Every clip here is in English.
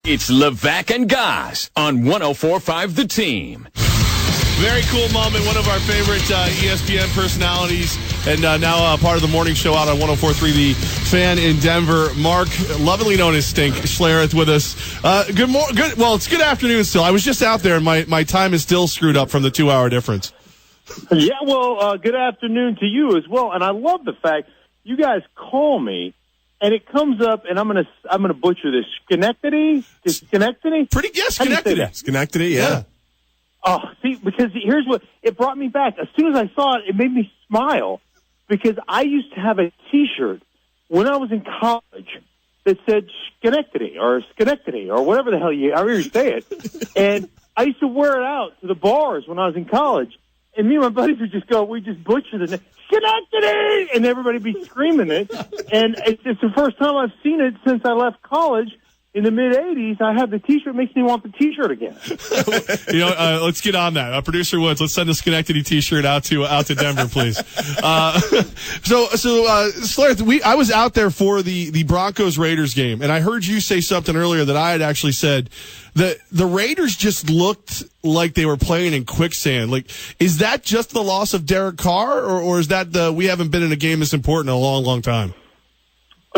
It's Levack and Goss on 104.5 The Team. Very cool moment. One of our favorite ESPN personalities, and now part of the morning show out on 104.3 The Fan in Denver. Mark, lovingly known as Stink, Schlereth with us. Well, it's good afternoon still. I was just out there, and my time is still screwed up from the 2-hour difference. Yeah, well, good afternoon to you as well. And I love the fact you guys call me, and it comes up, and I'm gonna butcher this. Schenectady? Schenectady? Schenectady, yeah. Oh, see, because here's what it brought me back. As soon as I saw it, it made me smile because I used to have a T-shirt when I was in college that said Schenectady or whatever the hell however you say it, and I used to wear it out to the bars when I was in college. And me and my buddies would just go, we just butchered it, Schenectady! And everybody would be screaming it. And it's the first time I've seen it since I left college in the mid-'80s. I have the T-shirt. It makes me want the T-shirt again. Let's get on that. Producer Woods, let's send a Schenectady T-shirt out to Denver, please. Schlereth, I was out there for the Broncos-Raiders game, and I heard you say something earlier that I had actually said that the Raiders just looked like they were playing in quicksand. Like, is that just the loss of Derek Carr, or is that we haven't been in a game this important in a long, long time?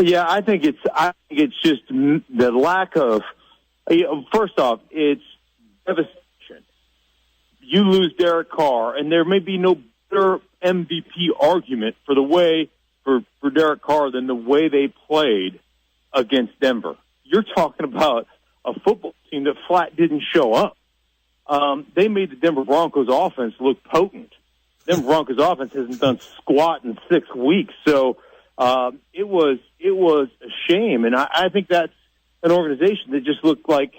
Yeah, I think it's just the lack of. First off, it's devastation. You lose Derek Carr, and there may be no better MVP argument for Derek Carr than the way they played against Denver. You're talking about a football team that flat didn't show up. They made the Denver Broncos offense look potent. Denver Broncos offense hasn't done squat in 6 weeks, so it was a shame. And I think that's an organization that just looked like,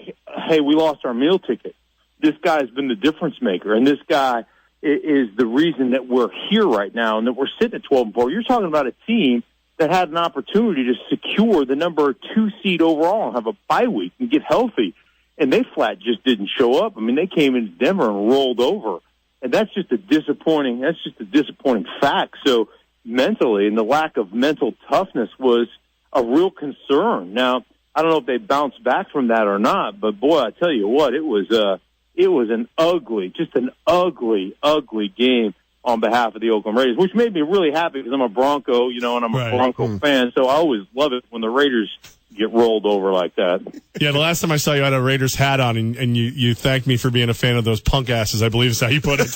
hey, we lost our meal ticket. This guy's been the difference maker, and this guy is the reason that we're here right now and that we're sitting at 12-4. You're talking about a team that had an opportunity to secure the number 2 seed overall and have a bye week and get healthy. And they flat just didn't show up. I mean, they came into Denver and rolled over. And that's just a disappointing fact. So mentally, and the lack of mental toughness was a real concern. Now, I don't know if they bounced back from that or not, but boy, I tell you what, it was an ugly game on behalf of the Oakland Raiders, which made me really happy because I'm a Bronco, and I'm a Bronco fan, so I always love it when the Raiders get rolled over like that. Yeah, the last time I saw you had a Raiders hat on, and you thanked me for being a fan of those punk asses, I believe is how you put it.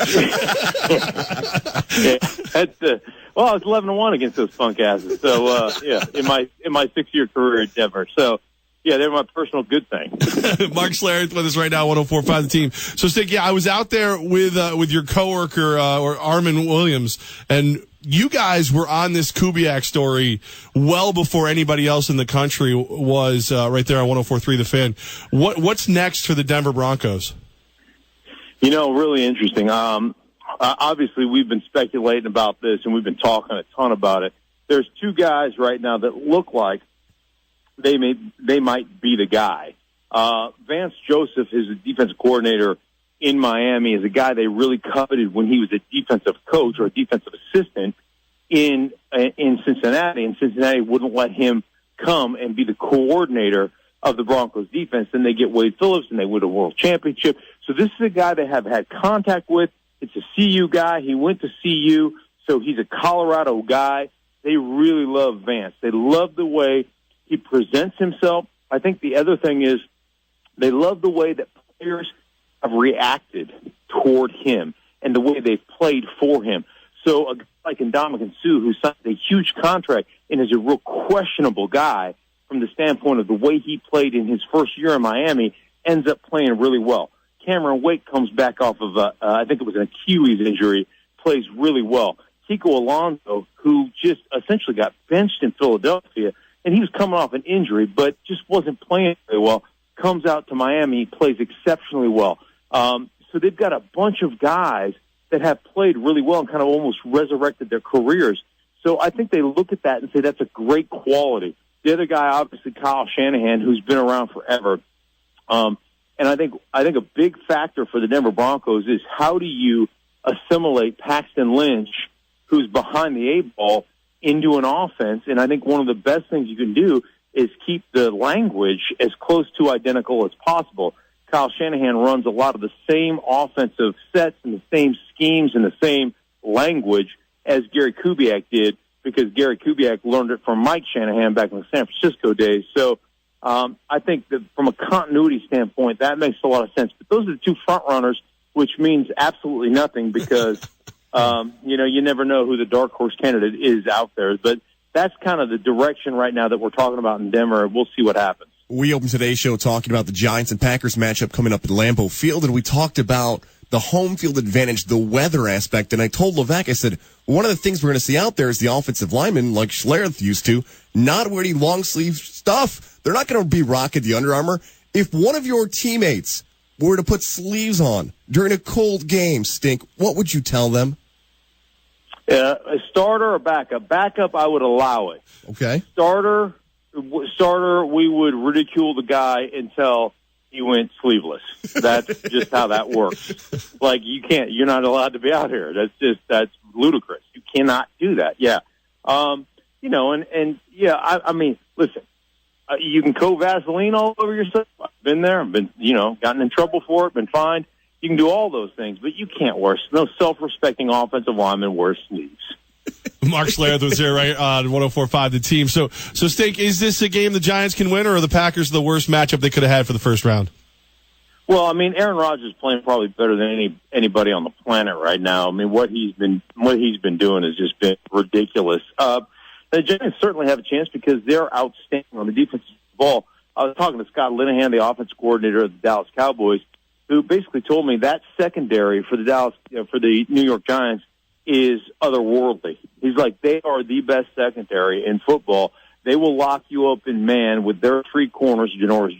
Well, I was 11-1 against those punk asses, so in my 6-year career at Denver, so. Yeah, they're my personal good thing. Mark Schlereth with us right now, 104.5 The Team. So, Stick, I was out there with your coworker, or Armin Williams, and you guys were on this Kubiak story well before anybody else in the country was right there on 104.3 The Fan. What's next for the Denver Broncos? Really interesting. Obviously, we've been speculating about this, and we've been talking a ton about it. There's 2 guys right now that look like they might be the guy. Vance Joseph is a defensive coordinator in Miami, is a guy they really coveted when he was a defensive coach or a defensive assistant in Cincinnati, and Cincinnati wouldn't let him come and be the coordinator of the Broncos defense. Then they get Wade Phillips, and they win a world championship. So this is a guy they have had contact with. It's a CU guy. He went to CU, so he's a Colorado guy. They really love Vance. They love the way he presents himself. I think the other thing is they love the way that players have reacted toward him and the way they've played for him. So a guy like Ndamukong Suh, who signed a huge contract and is a real questionable guy from the standpoint of the way he played in his first year in Miami, ends up playing really well. Cameron Wake comes back off of, I think it was an Achilles injury, plays really well. Kiko Alonso, who just essentially got benched in Philadelphia, and he was coming off an injury, but just wasn't playing very well, comes out to Miami, plays exceptionally well. So they've got a bunch of guys that have played really well and kind of almost resurrected their careers. So I think they look at that and say that's a great quality. The other guy, obviously, Kyle Shanahan, who's been around forever. And I think a big factor for the Denver Broncos is how do you assimilate Paxton Lynch, who's behind the 8 ball, into an offense. And I think one of the best things you can do is keep the language as close to identical as possible. Kyle Shanahan runs a lot of the same offensive sets and the same schemes and the same language as Gary Kubiak did, because Gary Kubiak learned it from Mike Shanahan back in the San Francisco days. So I think that from a continuity standpoint, that makes a lot of sense. But those are the two front runners, which means absolutely nothing because, you never know who the dark horse candidate is out there. But that's kind of the direction right now that we're talking about in Denver. We'll see what happens. We opened today's show talking about the Giants and Packers matchup coming up at Lambeau Field, and we talked about the home field advantage, the weather aspect. And I told Levack, I said, one of the things we're going to see out there is the offensive linemen, like Schlereth used to, not wearing long sleeve stuff. They're not going to be rocking the Under Armour. If one of your teammates were to put sleeves on during a cold game, Stink, what would you tell them? A starter or backup? Backup, I would allow it. Okay. Starter, we would ridicule the guy until he went sleeveless. That's just how that works. Like, you're not allowed to be out here. That's ludicrous. You cannot do that. Yeah. I mean, listen, you can Vaseline all over yourself. I've been there. I've been, gotten in trouble for it, been fined. You can do all those things, but you can't wear, no self-respecting offensive lineman wears sleeves. Mark Schlereth was here right on 104.5 The Team. So Stink, is this a game the Giants can win, or are the Packers the worst matchup they could have had for the first round? Well, I mean, Aaron Rodgers is playing probably better than anybody on the planet right now. I mean, what he's been doing has just been ridiculous. The Giants certainly have a chance because they're outstanding on the defensive ball. I was talking to Scott Linehan, the offense coordinator of the Dallas Cowboys, who basically told me that secondary for the New York Giants is otherworldly. He's like, they are the best secondary in football. They will lock you up in man with their three corners. Janoris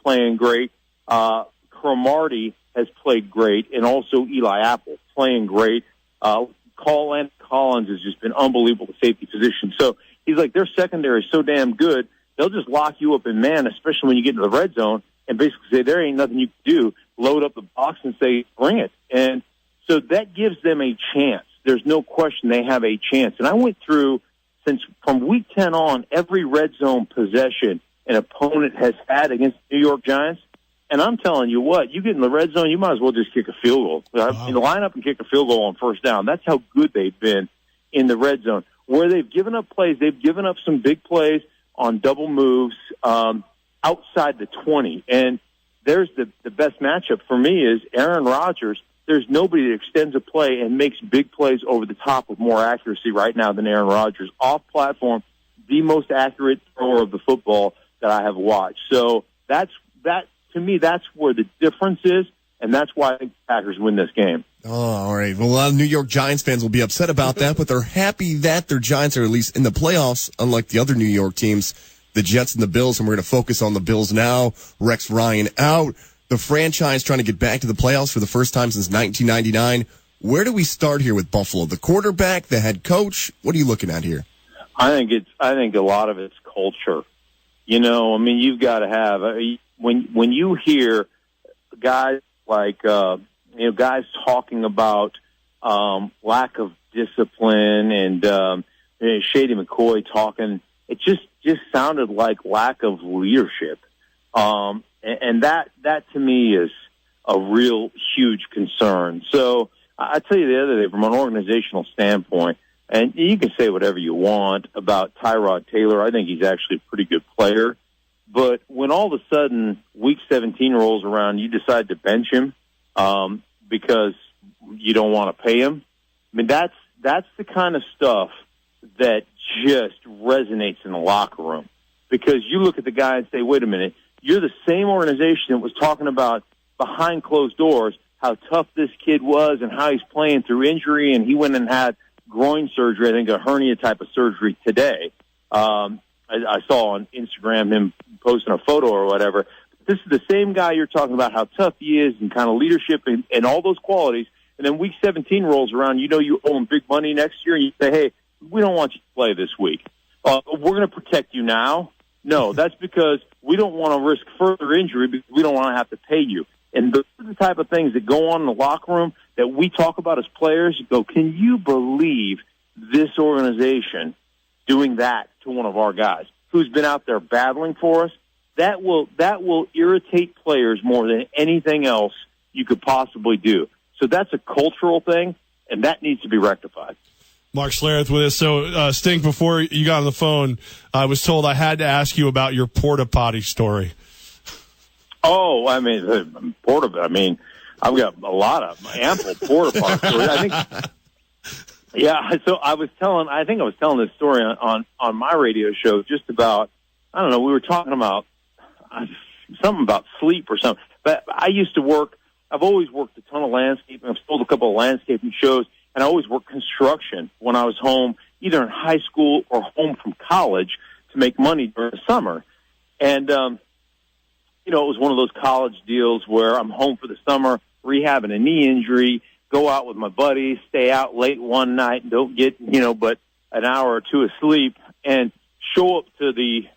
playing great. Cromartie has played great, and also Eli Apple playing great. Collins has just been unbelievable at safety position. So he's like, their secondary is so damn good, they'll just lock you up in man, especially when you get into the red zone, and basically say, there ain't nothing you can do. Load up the box and say, bring it. And so that gives them a chance. There's no question they have a chance. And I went through, since from week 10 on, every red zone possession an opponent has had against the New York Giants. And I'm telling you what, you get in the red zone, you might as well just kick a field goal. Wow. Line up and kick a field goal on first down. That's how good they've been in the red zone. Where they've given up plays, they've given up some big plays on double moves outside the 20. And there's the best matchup for me is Aaron Rodgers. There's nobody that extends a play and makes big plays over the top with more accuracy right now than Aaron Rodgers. Off platform, the most accurate thrower of the football that I have watched. So that to me, that's where the difference is, and that's why I think the Packers win this game. Oh, all right. Well, a lot of New York Giants fans will be upset about that, but they're happy that their Giants are at least in the playoffs, unlike the other New York teams, the Jets and the Bills, and we're going to focus on the Bills now. Rex Ryan out. The franchise trying to get back to the playoffs for the first time since 1999. Where do we start here with Buffalo? The quarterback, the head coach? What are you looking at here? I think a lot of it's culture. I mean, you've got to have when you hear guys like guys talking about lack of discipline and Shady McCoy talking, it just sounded like lack of leadership. And that to me is a real huge concern. So I tell you the other day, from an organizational standpoint, and you can say whatever you want about Tyrod Taylor. I think he's actually a pretty good player. But when all of a sudden Week 17 rolls around, you decide to bench him because you don't want to pay him. I mean, that's the kind of stuff that just resonates in the locker room. Because you look at the guy and say, wait a minute, you're the same organization that was talking about behind closed doors how tough this kid was and how he's playing through injury, and he went and had groin surgery, I think a hernia type of surgery today. I saw on Instagram him posting a photo or whatever. This is the same guy you're talking about how tough he is and kind of leadership and all those qualities. And then Week 17 rolls around, you owe him big money next year, and you say, hey, we don't want you to play this week. We're going to protect you now. No, that's because we don't want to risk further injury because we don't want to have to pay you. And those are the type of things that go on in the locker room that we talk about as players. You go, can you believe this organization doing that to one of our guys? who's been out there battling for us, that will irritate players more than anything else you could possibly do. So that's a cultural thing, and that needs to be rectified. Mark Schlereth with us. So, Stink, before you got on the phone, I was told I had to ask you about your porta potty story. Oh, I've got a lot of ample porta potty stories. I think. Yeah, so I think I was telling this story on my radio show just about, I don't know, we were talking about something about sleep or something. But I've always worked a ton of landscaping. I've sold a couple of landscaping shows, and I always worked construction when I was home, either in high school or home from college to make money during the summer. And, it was one of those college deals where I'm home for the summer, rehabbing a knee injury, go out with my buddies, stay out late one night, and don't get, but an hour or two of sleep, and show up to the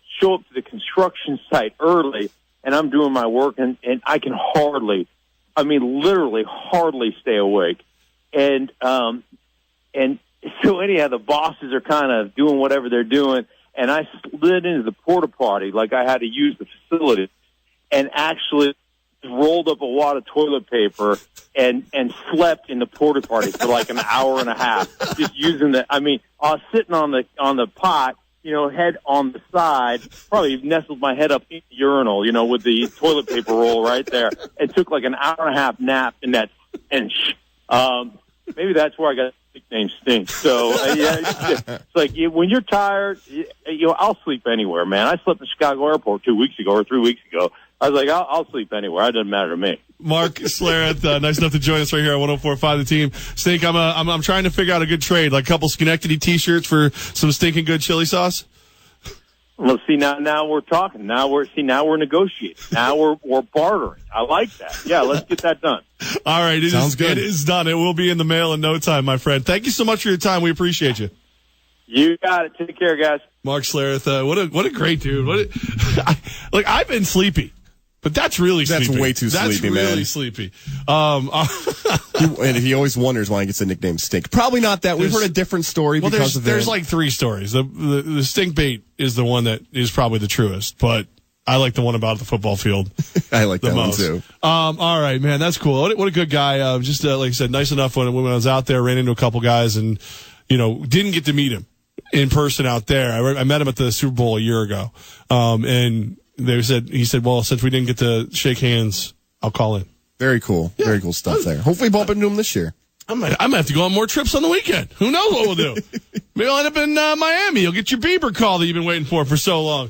construction site early, and I'm doing my work, and I can literally hardly stay awake. And so anyhow, the bosses are kind of doing whatever they're doing, and I slid into the porta potty like I had to use the facility, and actually rolled up a wad of toilet paper and slept in the porta potty for like an hour and a half, just using I was sitting on the pot, head on the side, probably nestled my head up in the urinal, with the toilet paper roll right there, and took like an hour and a half nap in that stench. Maybe that's where I got the nickname Stink. So, it's like when you're tired, I'll sleep anywhere, man. I slept in Chicago Airport 2 weeks ago or 3 weeks ago. I was like, I'll sleep anywhere. It doesn't matter to me. Mark Schlereth, nice enough to join us right here at 104.5 The Team. Stink, I'm trying to figure out a good trade, like a couple Schenectady T-shirts for some stinking good chili sauce. Well, see, now we're talking. Now we're negotiating. Now we're bartering. I like that. Yeah, let's get that done. All right, Sounds good. It is done. It will be in the mail in no time, my friend. Thank you so much for your time. We appreciate you. You got it. Take care, guys. Mark Schlereth, what a great dude. I've been sleepy. But that's really sleepy. That's way too sleepy, man. That's really sleepy. And he always wonders why he gets the nickname Stink. Probably not that. We've heard a different story because of it. There's like three stories. The stink bait is the one that is probably the truest, but I like the one about the football field. I like that most. one too. All right, man. That's cool. What a good guy. Just like I said, nice enough when I was out there, ran into a couple guys and, didn't get to meet him in person out there. I met him at the Super Bowl a year ago. And he said, well, since we didn't get to shake hands, I'll call in. Very cool. Yeah. Very cool stuff there. Hopefully bump into him this year. I might have to go on more trips on the weekend. Who knows what we'll do? Maybe I'll end up in Miami. You'll get your Bieber call that you've been waiting for so long.